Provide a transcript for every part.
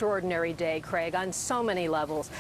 extraordinary day, Craig, on so many levels.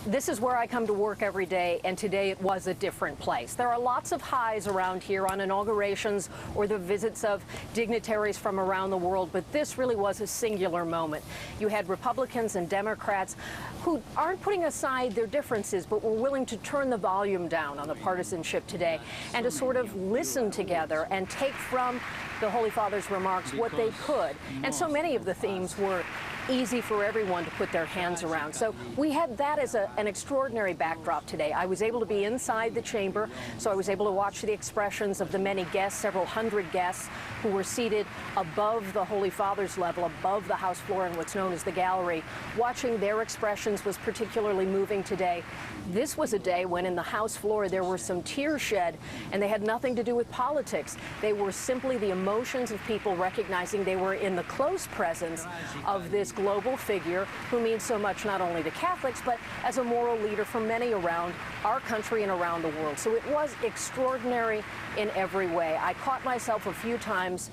This is where I come to work every day, and today it was a different place. There are lots of highs around here on inaugurations or the visits of dignitaries from around the world, but this really was a singular moment. You had Republicans and Democrats who aren't putting aside their differences, but were willing to turn the volume down on the partisanship today and to sort of listen together and take from the Holy Father's remarks what they could. And so many of the themes were easy for everyone to put their hands around. So we had that as an extraordinary backdrop today. I was able to be inside the chamber, so I was able to watch the expressions of the many guests, several hundred guests who were seated above the Holy Father's level, above the House floor in what's known as the gallery. Watching their expressions was particularly moving today. This was a day when in the House floor there were some tears shed, and they had nothing to do with politics. They were simply the emotions of people recognizing they were in the close presence of this global figure who means so much not only to Catholics, but as a moral leader for many around our country and around the world. So it was extraordinary in every way. I caught myself a few times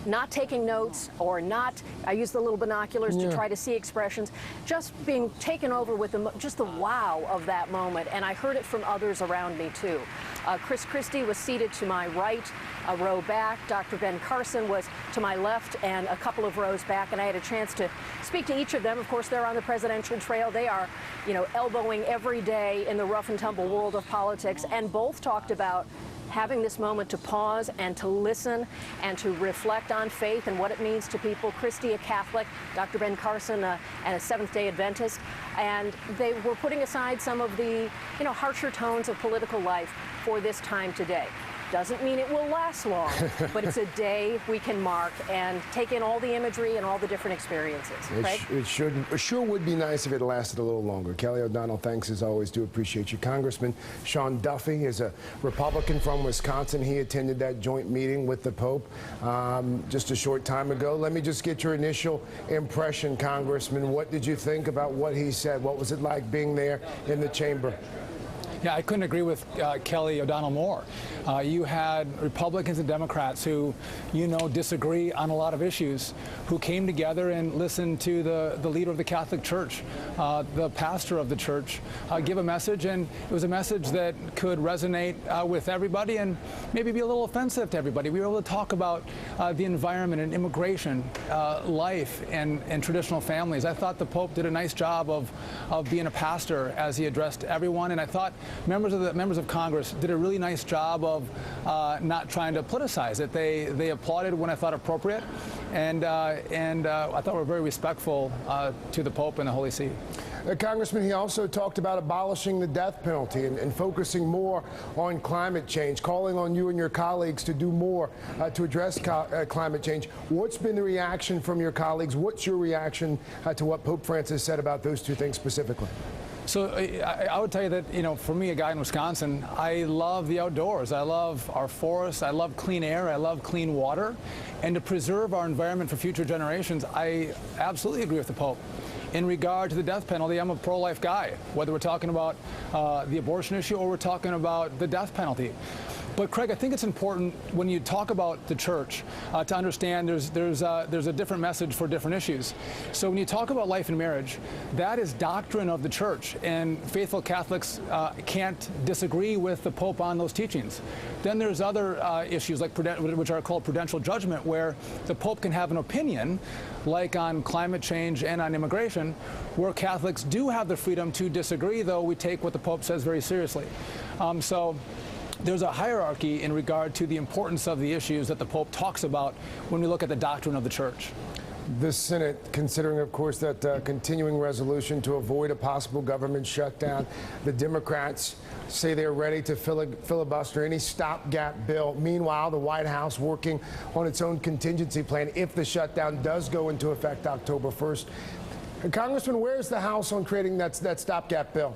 not taking notes or not, I used the little binoculars to try to see expressions, just being taken over with just the wow of that moment. And I heard it from others around me too. Chris Christie was seated to my right, a row back. Dr. Ben Carson was to my left and a couple of rows back, and I had a chance to speak to each of them. Of course, they're on the presidential trail. They are, elbowing every day in the rough and tumble world of politics, and both talked about having this moment to pause and to listen and to reflect on faith and what it means to people. Christie, a Catholic, Dr. Ben Carson, and a Seventh-day Adventist. And they were putting aside some of the, harsher tones of political life for this time today. Doesn't mean it will last long, but it's a day we can mark and take in all the imagery and all the different experiences. It sure would be nice if it lasted a little longer. Kelly O'Donnell, thanks as always. Do appreciate you. Congressman Sean Duffy is a Republican from Wisconsin. He attended that joint meeting with the Pope just a short time ago. Let me just get your initial impression, Congressman. What did you think about what he said? What was it like being there in the chamber? Yeah, I couldn't agree with Kelly O'Donnell more. You had Republicans and Democrats who, disagree on a lot of issues, who came together and listened to the leader of the Catholic Church, the pastor of the church, give a message. And it was a message that could resonate with everybody and maybe be a little offensive to everybody. We were able to talk about the environment and immigration, life, and traditional families. I thought the Pope did a nice job of being a pastor as he addressed everyone. And I thought members of Congress did a really nice job of not trying to politicize it. They applauded when I thought appropriate, and I thought were very respectful to the Pope and the Holy See. Congressman, he also talked about abolishing the death penalty and focusing more on climate change, calling on you and your colleagues to do more to address climate change. What's been the reaction from your colleagues? What's your reaction to what Pope Francis said about those two things specifically? So I would tell you that, for me, a guy in Wisconsin, I love the outdoors. I love our forests. I love clean air. I love clean water. And to preserve our environment for future generations, I absolutely agree with the Pope. In regard to the death penalty, I'm a pro-life guy, whether we're talking about the abortion issue or we're talking about the death penalty. But Craig, I think it's important when you talk about the church to understand there's a different message for different issues. So when you talk about life and marriage, that is doctrine of the church, and faithful Catholics can't disagree with the Pope on those teachings. Then there's other issues like which are called prudential judgment, where the Pope can have an opinion, like on climate change and on immigration, where Catholics do have the freedom to disagree, though we take what the Pope says very seriously. So there's a hierarchy in regard to the importance of the issues that the Pope talks about when we look at the doctrine of the Church. The Senate, considering, of course, that continuing resolution to avoid a possible government shutdown, the Democrats say they're ready to filibuster any stopgap bill. Meanwhile, the White House working on its own contingency plan if the shutdown does go into effect October 1st. Congressman, where's the House on creating that stopgap bill?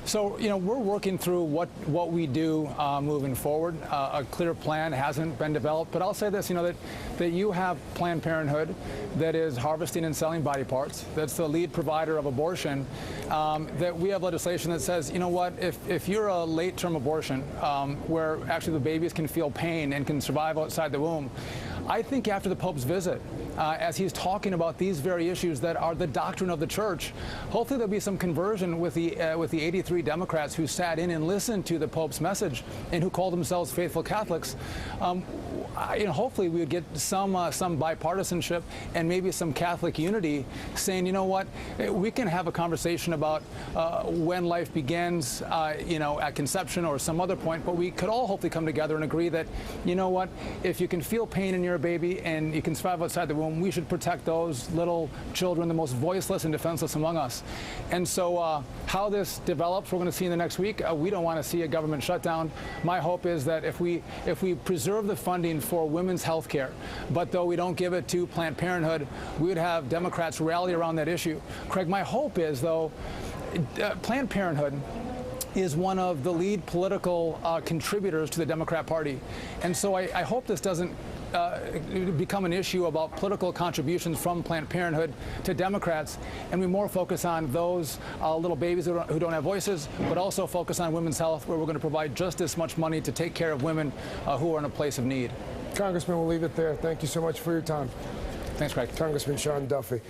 So, we're working through what we do moving forward. A clear plan hasn't been developed, but I'll say this, that you have Planned Parenthood that is harvesting and selling body parts, that's the lead provider of abortion, that we have legislation that says, if you're a late-term abortion, where actually the babies can feel pain and can survive outside the womb, I think after the Pope's visit, as he's talking about these very issues that are the doctrine of the church. Hopefully there'll be some conversion with the 83 Democrats who sat in and listened to the Pope's message and who call themselves faithful Catholics. Hopefully we would get some bipartisanship and maybe some Catholic unity, saying, you know what, we can have a conversation about when life begins, at conception or some other point, but we could all hopefully come together and agree that, you know what, if you can feel pain in your baby and you can survive outside the womb, we should protect those little children, the most voiceless and defenseless among us. And so how this develops, we're going to see in the next week. We don't want to see a government shutdown. My hope is that if we preserve the funding for women's health care, but though we don't give it to Planned Parenthood, we would have Democrats rally around that issue. Craig, my hope is, though, Planned Parenthood is one of the lead political contributors to the Democrat Party. And so I hope this doesn't become an issue about political contributions from Planned Parenthood to Democrats, and we more focus on those little babies who don't have voices, but also focus on women's health, where we're going to provide just as much money to take care of women who are in a place of need. Congressman, we'll leave it there. Thank you so much for your time. Thanks, Craig. Congressman Sean Duffy.